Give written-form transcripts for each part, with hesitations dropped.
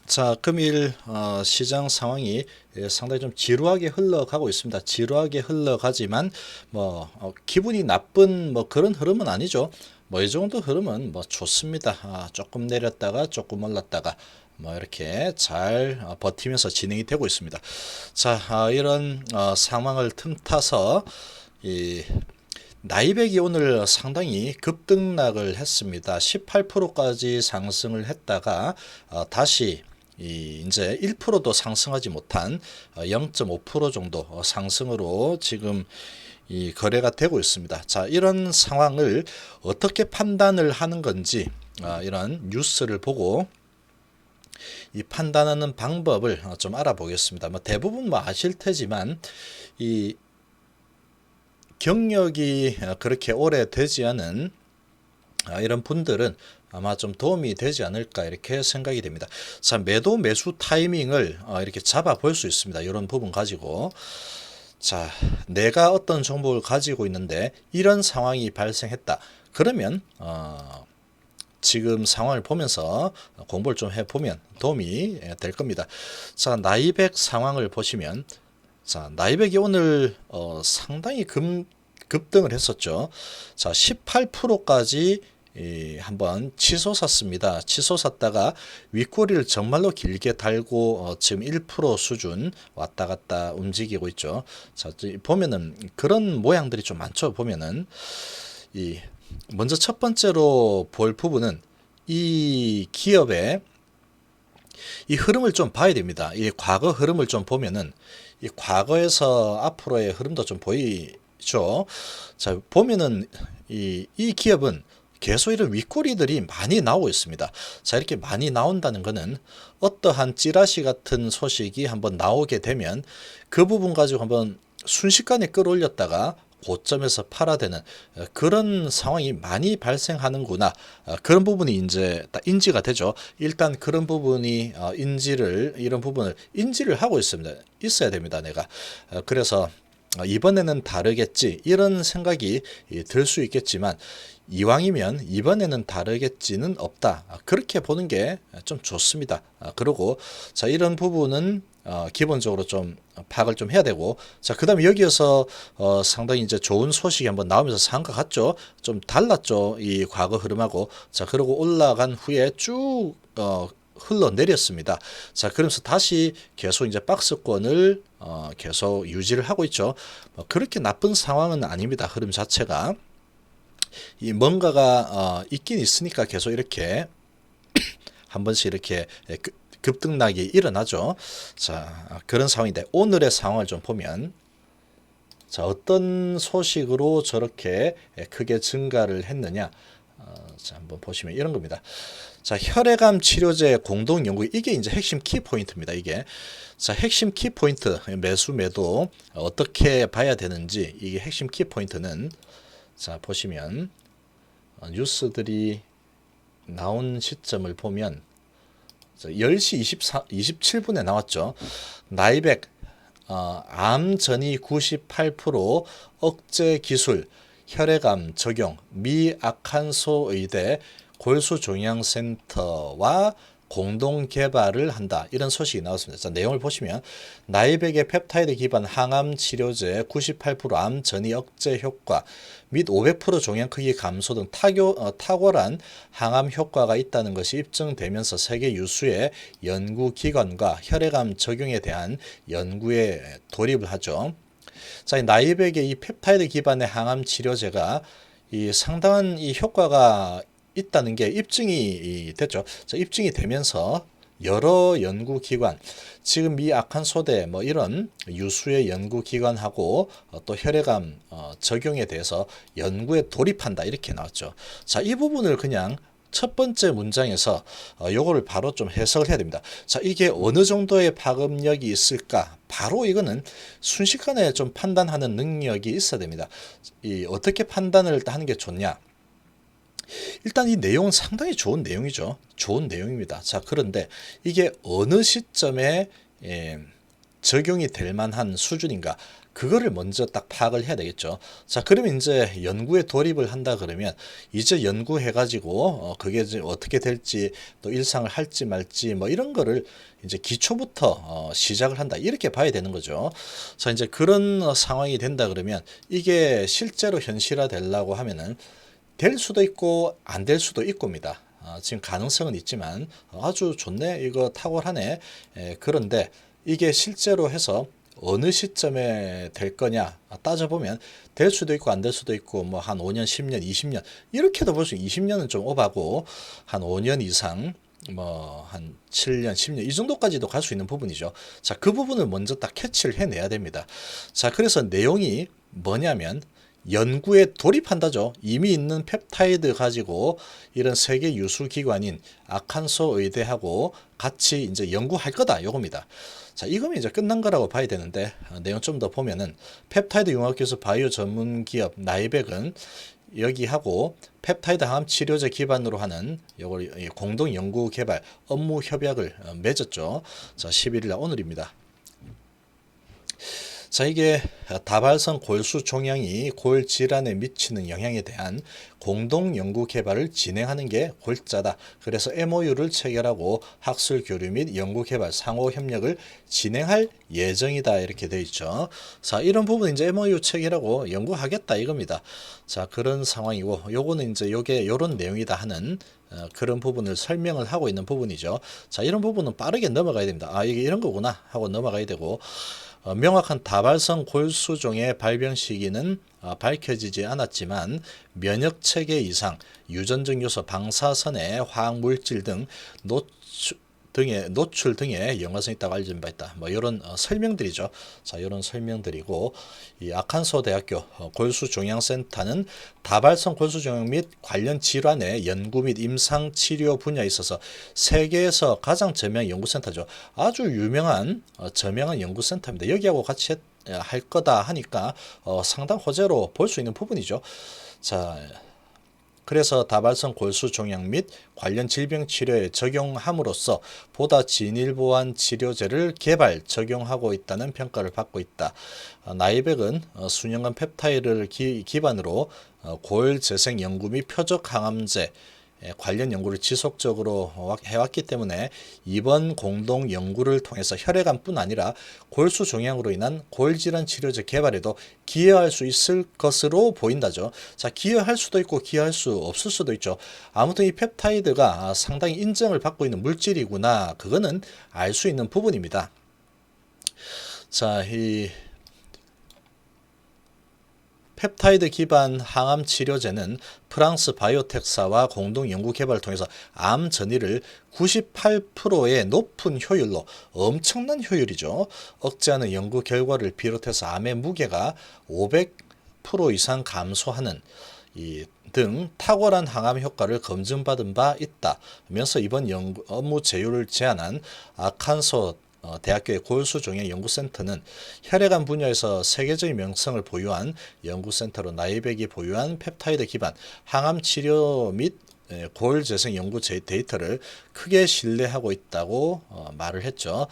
자, 금일 시장 상황이 상당히 좀 지루하게 흘러가고 있습니다. 지루하게 흘러가지만 기분이 나쁜 그런 흐름은 아니죠. 이 정도 흐름은 좋습니다. 조금 내렸다가 조금 올랐다가 이렇게 잘 버티면서 진행이 되고 있습니다. 자, 이런 상황을 틈타서 이 나이백이 오늘 상당히 급등락을 했습니다. 18%까지 상승을 했다가 다시 이제 1%도 상승하지 못한 0.5% 정도 상승으로 지금 이 거래가 되고 있습니다. 자, 이런 상황을 어떻게 판단을 하는 건지 이런 뉴스를 보고 이 판단하는 방법을 좀 알아보겠습니다. 대부분 아실 테지만 이 경력이 그렇게 오래되지 않은 이런 분들은 아마 좀 도움이 되지 않을까 이렇게 생각이 됩니다. 자, 매도 매수 타이밍을 이렇게 잡아 볼 수 있습니다. 이런 부분 가지고 자, 내가 어떤 정보를 가지고 있는데 이런 상황이 발생했다. 그러면 지금 상황을 보면서 공부를 좀 해보면 도움이 될 겁니다. 자, 나이백 상황을 보시면 자, 나이백이 오늘 상당히 급등을 했었죠. 자, 18%까지 한번 치솟았습니다. 치솟았다가 윗꼬리를 정말로 길게 달고 지금 1% 수준 왔다 갔다 움직이고 있죠. 자, 보면은 그런 모양들이 좀 많죠. 보면은 먼저 첫 번째로 볼 부분은 이 기업의 이 흐름을 좀 봐야 됩니다. 이 과거 흐름을 좀 보면은 이 과거에서 앞으로의 흐름도 좀 보이죠. 자, 보면은 이 기업은 계속 이런 윗꼬리들이 많이 나오고 있습니다. 자, 이렇게 많이 나온다는 것은 어떠한 찌라시 같은 소식이 한번 나오게 되면 그 부분 가지고 한번 순식간에 끌어올렸다가 고점에서 팔아대는 그런 상황이 많이 발생하는구나. 그런 부분이 이제 딱 인지가 되죠. 일단 그런 부분이 이런 부분을 인지를 하고 있어야 됩니다. 내가. 그래서 이번에는 다르겠지 이런 생각이 들 수 있겠지만 이왕이면 이번에는 다르겠지는 없다. 그렇게 보는 게 좀 좋습니다. 그리고 자, 이런 부분은 기본적으로 좀 파악을 좀 해야 되고, 자, 그 다음에 여기에서 상당히 이제 좋은 소식이 한번 나오면서 상가 갔죠. 좀 달랐죠. 이 과거 흐름하고. 자, 그리고 올라간 후에 쭉 흘러내렸습니다. 자, 그러면서 다시 계속 이제 박스권을 계속 유지를 하고 있죠. 그렇게 나쁜 상황은 아닙니다. 흐름 자체가. 이 뭔가가 있긴 있으니까 계속 이렇게 한 번씩 이렇게 급등락이 일어나죠. 자, 그런 상황인데 오늘의 상황을 좀 보면 자, 어떤 소식으로 저렇게 크게 증가를 했느냐. 자, 한번 보시면 이런 겁니다. 자, 혈액암 치료제 공동 연구, 이게 이제 핵심 키 포인트입니다. 이게. 자, 핵심 키 포인트, 매수 매도 어떻게 봐야 되는지, 이게 핵심 키 포인트는 자, 보시면 뉴스들이 나온 시점을 보면 10시 27분에 나왔죠. 나이백 암 전이 98% 억제 기술 혈액암 적용 미 아칸소 의대 골수종양센터와 공동 개발을 한다. 이런 소식이 나왔습니다. 자, 내용을 보시면 나이백의 펩타이드 기반 항암 치료제 98%암 전이 억제 효과 및 500% 종양 크기 감소 등 탁월한 항암 효과가 있다는 것이 입증되면서 세계 유수의 연구기관과 혈액암 적용에 대한 연구에 돌입을 하죠. 자, 이 나이백의 이 펩타이드 기반의 항암 치료제가 이 상당한 이 효과가 있다는 게 입증이 됐죠. 자, 입증이 되면서 여러 연구기관, 지금 미 아칸소대 이런 유수의 연구기관하고 또 혈액암 적용에 대해서 연구에 돌입한다 이렇게 나왔죠. 자, 이 부분을 그냥 첫 번째 문장에서 요거를 바로 좀 해석을 해야 됩니다. 자, 이게 어느 정도의 파급력이 있을까? 바로 이거는 순식간에 좀 판단하는 능력이 있어야 됩니다. 어떻게 판단을 하는 게 좋냐? 일단 이 내용은 상당히 좋은 내용이죠. 좋은 내용입니다. 자, 그런데 이게 어느 시점에 적용이 될 만한 수준인가? 그거를 먼저 딱 파악을 해야 되겠죠. 자, 그러면 이제 연구에 돌입을 한다 그러면 이제 연구해 가지고 그게 이제 어떻게 될지 또 일상을 할지 말지 뭐 이런 거를 이제 기초부터 시작을 한다 이렇게 봐야 되는 거죠. 자, 이제 그런 상황이 된다 그러면 이게 실제로 현실화 되려고 하면은 될 수도 있고 안 될 수도 있고입니다. 지금 가능성은 있지만 아주 좋네 이거 탁월하네. 그런데 이게 실제로 해서 어느 시점에 될 거냐 따져보면 될 수도 있고 안 될 수도 있고 뭐 한 5년 10년 20년 이렇게도 볼 수 20년은 좀 오바고 한 5년 이상 뭐 한 7년 10년 이 정도까지도 갈 수 있는 부분이죠. 자, 그 부분을 먼저 딱 캐치를 해내야 됩니다. 자, 그래서 내용이 뭐냐면 연구에 돌입한다죠. 이미 있는 펩타이드 가지고 이런 세계 유수 기관인 아칸소 의대하고 같이 이제 연구할 거다 요겁니다. 자, 이거면 이제 끝난 거라고 봐야 되는데 내용 좀 더 보면은 펩타이드 융합기술 바이오 전문 기업 나이백은 여기하고 펩타이드 항암 치료제 기반으로 하는 요걸 공동 연구 개발 업무 협약을 맺었죠. 자, 11일 날 오늘입니다. 자, 이게 다발성 골수 종양이 골 질환에 미치는 영향에 대한 공동 연구 개발을 진행하는 게 골자다. 그래서 MOU를 체결하고 학술 교류 및 연구 개발 상호 협력을 진행할 예정이다 이렇게 돼 있죠. 자, 이런 부분 이제 MOU 체결하고 연구하겠다 이겁니다. 자, 그런 상황이고 요거는 이제 요게 요런 내용이다 하는 그런 부분을 설명을 하고 있는 부분이죠. 자, 이런 부분은 빠르게 넘어가야 됩니다. 아, 이게 이런 거구나 하고 넘어가야 되고 명확한 다발성 골수종의 발병 시기는 밝혀지지 않았지만 면역체계 이상, 유전적 요소, 방사선의 화학물질 등 노출 등의 연관성이 있다고 알려진 바 있다. 뭐 이런 설명들이죠. 자, 이런 설명들이고 이 아칸소 대학교 골수종양센터는 다발성 골수종양 및 관련 질환의 연구 및 임상 치료 분야에 있어서 세계에서 가장 저명한 연구센터죠. 아주 유명한 저명한 연구센터입니다. 여기하고 같이 할 거다 하니까 상당 호재로 볼 수 있는 부분이죠. 자, 그래서 다발성 골수 종양 및 관련 질병 치료에 적용함으로써 보다 진일보한 치료제를 개발, 적용하고 있다는 평가를 받고 있다. 나이백은 수년간 펩타이드를 기반으로 골 재생 연구 및 표적 항암제 관련 연구를 지속적으로 해왔기 때문에 이번 공동 연구를 통해서 혈액암뿐 아니라 골수 종양으로 인한 골질환 치료제 개발에도 기여할 수 있을 것으로 보인다죠. 자, 기여할 수도 있고 기여할 수 없을 수도 있죠. 아무튼 이 펩타이드가 상당히 인정을 받고 있는 물질이구나. 그거는 알 수 있는 부분입니다. 자, 이 펩타이드 기반 항암 치료제는 프랑스 바이오텍사와 공동 연구 개발을 통해서 암 전이를 98%의 높은 효율로 엄청난 효율이죠. 억제하는 연구 결과를 비롯해서 암의 무게가 500% 이상 감소하는 등 탁월한 항암 효과를 검증받은 바 있다면서 이번 연구 업무 제휴를 제안한 아칸소 대학교의 골수종양 연구센터는 혈액암 분야에서 세계적인 명성을 보유한 연구센터로 나이백이 보유한 펩타이드 기반 항암 치료 및 골 재생 연구 데이터를 크게 신뢰하고 있다고 말을 했죠.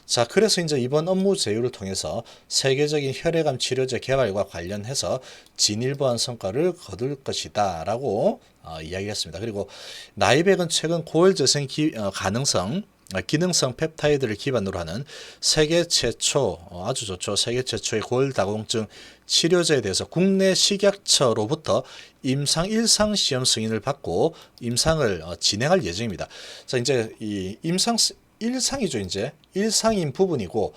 자, 그래서 이제 이번 업무 제휴를 통해서 세계적인 혈액암 치료제 개발과 관련해서 진일보한 성과를 거둘 것이다 라고 이야기했습니다. 그리고 나이백은 최근 골 재생 가능성 기능성 펩타이드를 기반으로 하는 세계 최초 아주 좋죠. 세계 최초의 골다공증 치료제에 대해서 국내 식약처로부터 임상 1상 시험 승인을 받고 임상을 진행할 예정입니다. 자, 이제 이 임상 1상이죠. 이제 1상인 부분이고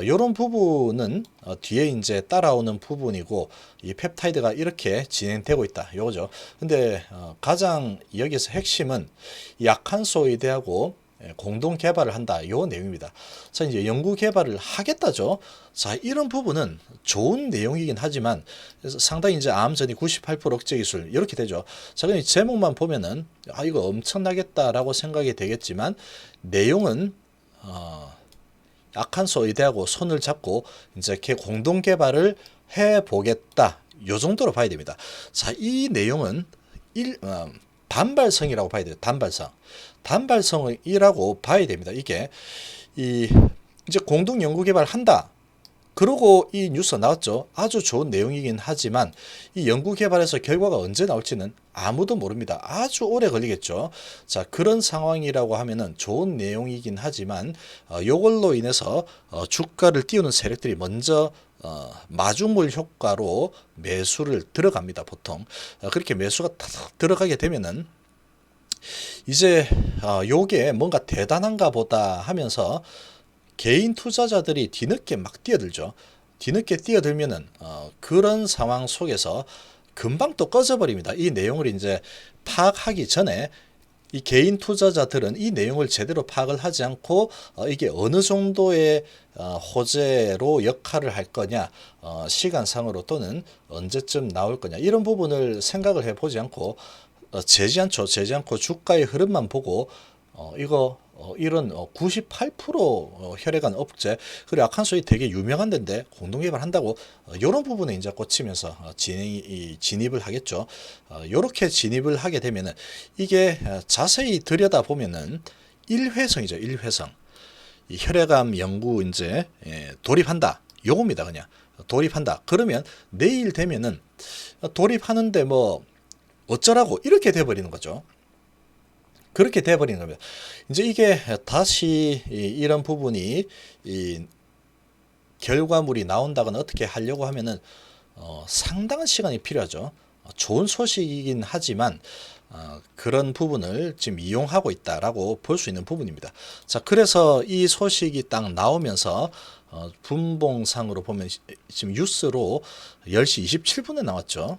요런 부분은 뒤에 이제 따라오는 부분이고 이 펩타이드가 이렇게 진행되고 있다. 요거죠. 근데 가장 여기서 핵심은 이 아칸소 의대하고 공동 개발을 한다. 요 내용입니다. 자, 이제 연구 개발을 하겠다죠. 자, 이런 부분은 좋은 내용이긴 하지만 상당히 이제 암 전이 98% 억제 기술 이렇게 되죠. 자, 그럼 제목만 보면은 아, 이거 엄청나겠다라고 생각이 되겠지만 내용은 아칸소 의대하고 손을 잡고 이제 공동 개발을 해 보겠다. 요 정도로 봐야 됩니다. 자, 이 내용은 단발성이라고 봐야 돼요. 단발성이라고 봐야 됩니다. 이게 이제 공동 연구 개발 한다. 그러고 이 뉴스가 나왔죠. 아주 좋은 내용이긴 하지만 이 연구개발에서 결과가 언제 나올지는 아무도 모릅니다. 아주 오래 걸리겠죠. 자, 그런 상황이라고 하면은 좋은 내용이긴 하지만 요걸로 인해서 주가를 띄우는 세력들이 먼저 마중물 효과로 매수를 들어갑니다. 보통 그렇게 매수가 탁 들어가게 되면은 이제 요게 뭔가 대단한가 보다 하면서 개인 투자자들이 뒤늦게 막 뛰어들죠. 뒤늦게 뛰어들면은 그런 상황 속에서 금방 또 꺼져버립니다. 이 내용을 이제 파악하기 전에 이 개인 투자자들은 이 내용을 제대로 파악을 하지 않고 이게 어느 정도의 호재로 역할을 할 거냐, 시간상으로 또는 언제쯤 나올 거냐 이런 부분을 생각을 해보지 않고 재지 않고 주가의 흐름만 보고 이거 이런 98% 혈액안 업체 그리고 아칸소이 되게 유명한 데인데 공동개발한다고 이런 부분에 이제 꽂히면서 진입을 하겠죠. 이렇게 진입을 하게 되면은 이게 자세히 들여다 보면은 일회성이죠. 일회성. 이 혈액암 연구 이제 돌입한다. 요겁니다. 그냥 돌입한다. 그러면 내일 되면은 돌입하는데 뭐 어쩌라고 이렇게 돼버리는 거죠. 그렇게 돼버리는 겁니다. 이제 이게 다시 이런 부분이 이 결과물이 나온다거나 어떻게 하려고 하면은 상당한 시간이 필요하죠. 좋은 소식이긴 하지만 그런 부분을 지금 이용하고 있다라고 볼 수 있는 부분입니다. 자, 그래서 이 소식이 딱 나오면서 분봉상으로 보면 지금 뉴스로 10시 27분에 나왔죠.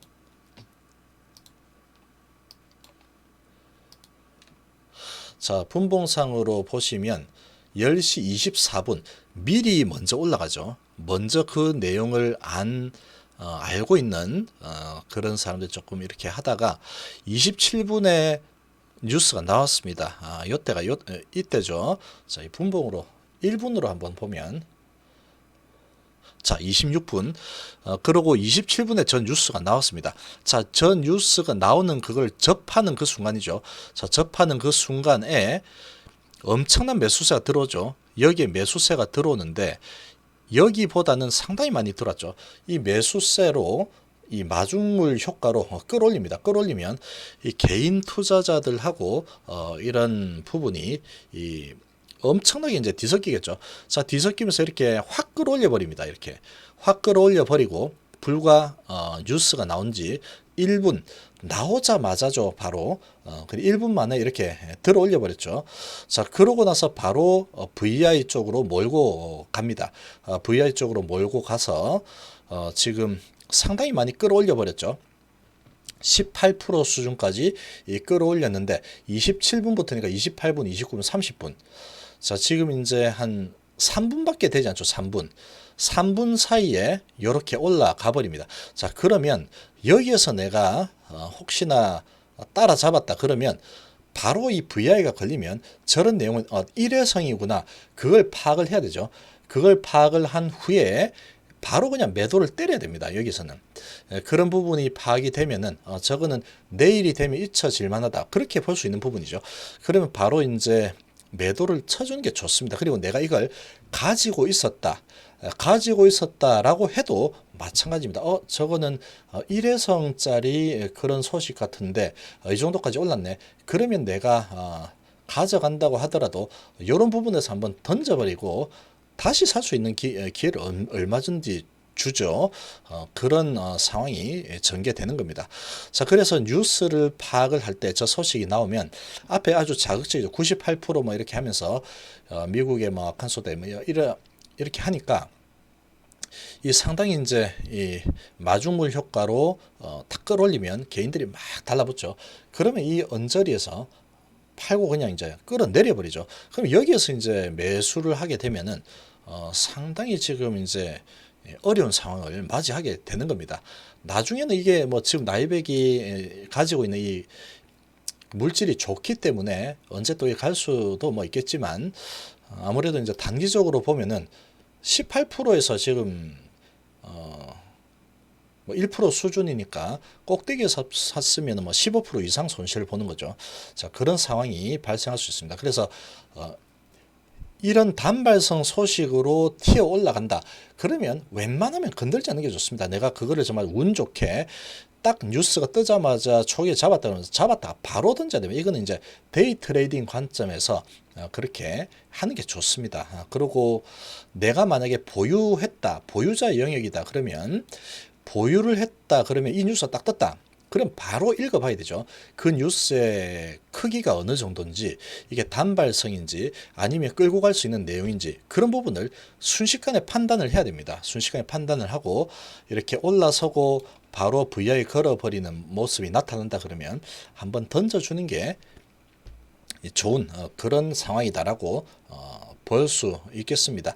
자, 분봉상으로 보시면 10시 24분 미리 먼저 올라가죠. 먼저 그 내용을 알고 있는 그런 사람들 조금 이렇게 하다가 27분에 뉴스가 나왔습니다. 이때죠. 자, 이 분봉으로 1분으로 한번 보면 자, 26분. 그러고 27분에 전 뉴스가 나왔습니다. 자, 전 뉴스가 나오는 그걸 접하는 그 순간이죠. 자, 접하는 그 순간에 엄청난 매수세가 들어오죠. 여기에 매수세가 들어오는데 여기보다는 상당히 많이 들어왔죠. 이 매수세로 이 마중물 효과로 끌어올립니다. 끌어올리면 이 개인 투자자들하고 이런 부분이 이 엄청나게 이제 뒤섞이겠죠. 자, 뒤섞이면서 이렇게 확 끌어올려 버립니다. 이렇게 확 끌어올려 버리고 불과 뉴스가 나온 지 1분 나오자마자죠. 바로 1분 만에 이렇게 들어올려 버렸죠. 자, 그러고 나서 바로 VI 쪽으로 몰고 갑니다. VI 쪽으로 몰고 가서 지금 상당히 많이 끌어올려 버렸죠. 18% 수준까지 끌어올렸는데 27분부터니까 28분, 29분, 30분. 자, 지금 이제 한 3분밖에 되지 않죠. 3분 사이에 이렇게 올라가 버립니다. 자, 그러면 여기에서 내가 혹시나 따라잡았다 그러면 바로 이 VI가 걸리면 저런 내용은 일회성이구나. 그걸 파악을 해야 되죠. 그걸 파악을 한 후에 바로 그냥 매도를 때려야 됩니다. 여기서는. 그런 부분이 파악이 되면은 저거는 내일이 되면 잊혀질 만하다. 그렇게 볼 수 있는 부분이죠. 그러면 바로 이제 매도를 쳐주는 게 좋습니다. 그리고 내가 이걸 가지고 있었다라고 해도 마찬가지입니다. 저거는 일회성짜리 그런 소식 같은데 이 정도까지 올랐네. 그러면 내가 가져간다고 하더라도 이런 부분에서 한번 던져버리고 다시 살 수 있는 기회를 얼마든지 주죠. 그런 상황이 전개되는 겁니다. 자, 그래서 뉴스를 파악을 할 때 저 소식이 나오면 앞에 아주 자극적이죠. 98%뭐 이렇게 하면서 미국의 뭐 아칸소대 뭐 이렇게 하니까 이 상당히 이제 이 마중물 효과로 탁 끌어올리면 개인들이 막 달라붙죠. 그러면 이 언저리에서 팔고 그냥 이제 끌어내려 버리죠. 그럼 여기에서 이제 매수를 하게 되면은 상당히 지금 이제 어려운 상황을 맞이하게 되는 겁니다. 나중에는 이게 뭐 지금 나이백이 가지고 있는 이 물질이 좋기 때문에 언제 또 갈 수도 뭐 있겠지만 아무래도 이제 단기적으로 보면은 18%에서 지금 뭐 1% 수준이니까 꼭대기에서 샀으면 뭐 15% 이상 손실을 보는 거죠. 자, 그런 상황이 발생할 수 있습니다. 그래서 이런 단발성 소식으로 튀어 올라간다. 그러면 웬만하면 건들지 않는 게 좋습니다. 내가 그거를 정말 운 좋게 딱 뉴스가 뜨자마자 초기에 잡았다 그러면서 잡았다가 바로 던져야 됩니다. 이거는 이제 데이 트레이딩 관점에서 그렇게 하는 게 좋습니다. 그리고 내가 만약에 보유했다, 보유자 영역이다 그러면 보유를 했다 그러면 이 뉴스가 딱 떴다. 그럼 바로 읽어봐야 되죠. 그 뉴스의 크기가 어느 정도인지, 이게 단발성인지 아니면 끌고 갈 수 있는 내용인지 그런 부분을 순식간에 판단을 해야 됩니다. 순식간에 판단을 하고 이렇게 올라서고 바로 VI 걸어버리는 모습이 나타난다 그러면 한번 던져주는 게 좋은 그런 상황이다라고 볼 수 있겠습니다.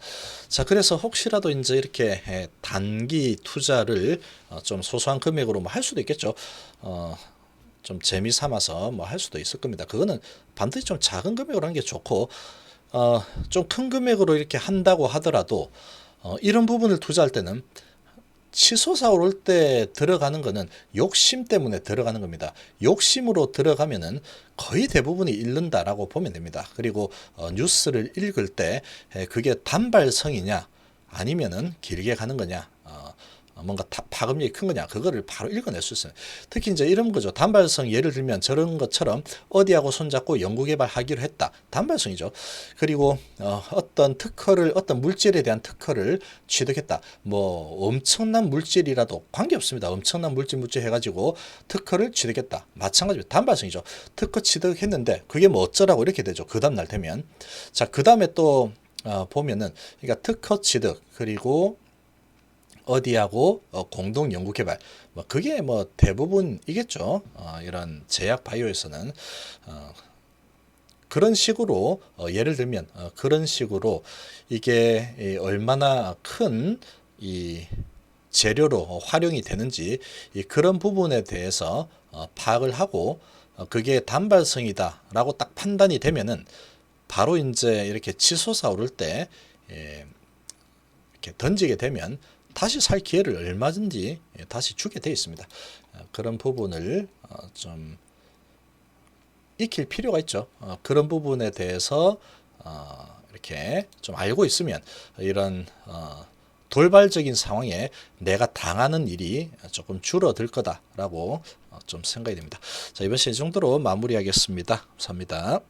자, 그래서 혹시라도 이제 이렇게 단기 투자를 좀 소소한 금액으로 뭐 할 수도 있겠죠. 좀 재미 삼아서 뭐 할 수도 있을 겁니다. 그거는 반드시 좀 작은 금액으로 하는 게 좋고, 좀 큰 금액으로 이렇게 한다고 하더라도 이런 부분을 투자할 때는 치솟아 오를 때 들어가는 거는 욕심 때문에 들어가는 겁니다. 욕심으로 들어가면은 거의 대부분이 잃는다라고 보면 됩니다. 그리고 뉴스를 읽을 때 그게 단발성이냐 아니면은 길게 가는 거냐, 뭔가 파급력이 큰 거냐, 그거를 바로 읽어낼 수 있어요. 특히 이제 이런 거죠. 단발성, 예를 들면 저런 것처럼 어디하고 손잡고 연구개발하기로 했다. 단발성이죠. 그리고 어떤 특허를, 어떤 물질에 대한 특허를 취득했다. 뭐 엄청난 물질이라도 관계없습니다. 엄청난 물질 해가지고 특허를 취득했다. 마찬가지로 단발성이죠. 특허 취득했는데 그게 뭐 어쩌라고 이렇게 되죠. 그 다음날 되면. 자, 그 다음에 또 보면은, 그러니까 특허 취득, 그리고 어디하고 공동 연구 개발, 뭐 그게 뭐 대부분이겠죠. 이런 제약 바이오에서는 그런 식으로 예를 들면 그런 식으로 이게 얼마나 큰 이 재료로 활용이 되는지 그런 부분에 대해서 파악을 하고 그게 단발성이다라고 딱 판단이 되면은 바로 이제 이렇게 치솟아 오를 때 이렇게 던지게 되면 다시 살 기회를 얼마든지 다시 주게 되어 있습니다. 그런 부분을 좀 익힐 필요가 있죠. 그런 부분에 대해서 이렇게 좀 알고 있으면 이런 돌발적인 상황에 내가 당하는 일이 조금 줄어들 거다라고 좀 생각이 됩니다. 자, 이번 시간 이 정도로 마무리하겠습니다. 감사합니다.